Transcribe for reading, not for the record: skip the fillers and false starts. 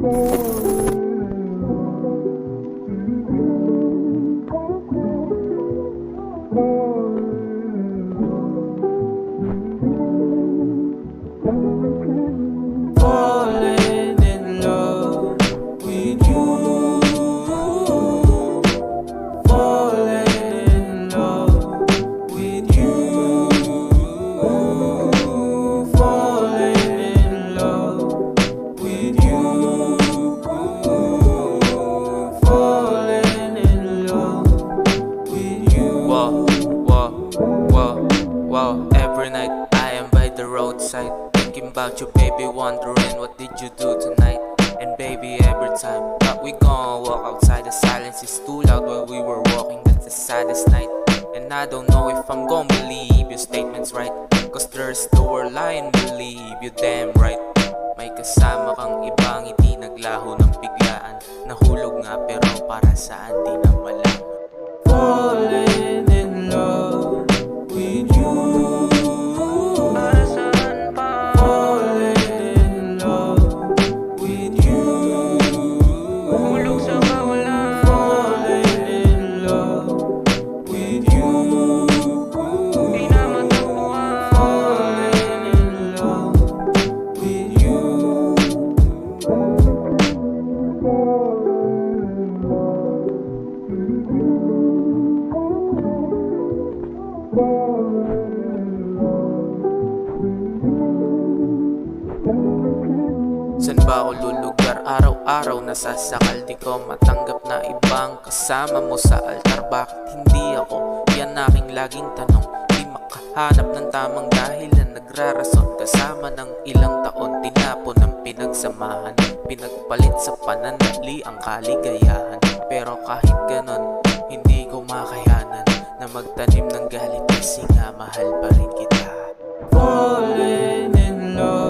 Falling in love with you. Falling in love with you. Falling in love with you. Falling in love with you. Whoa, whoa, whoa, whoa. Every night I am by the roadside, thinking about you, baby, wondering what did you do tonight. And baby, every time that we gon' walk outside, the silence is too loud while we were walking. That's the saddest night. And I don't know if I'm gon' believe your statements right, cause there's the word lie and believe you damn right. May kasama kang ibang ngiti, naglaho ng biglaan. Nahulog nga pero para saan di na malaman. Falling in love with you. Para saan pa? Falling in love with you. Hulog sa kawalan. Falling in love with you. Di na matagpuan. Falling in love with you. San ba ako lulugar? Araw-araw nasasakal, di ko matanggap na ibang kasama mo sa altar. Bakit hindi ako? Yan aking laging tanong. Di makahanap ng tamang dahilan, nagrarason kasama ng ilang taon. Tinapon ng pinagsamahan, pinagpalit sa pananali ang kaligayahan. Pero kahit ganon, hindi ko makayanan na magtanim ng galit, kasi nga mahal pa rin kita. Falling in love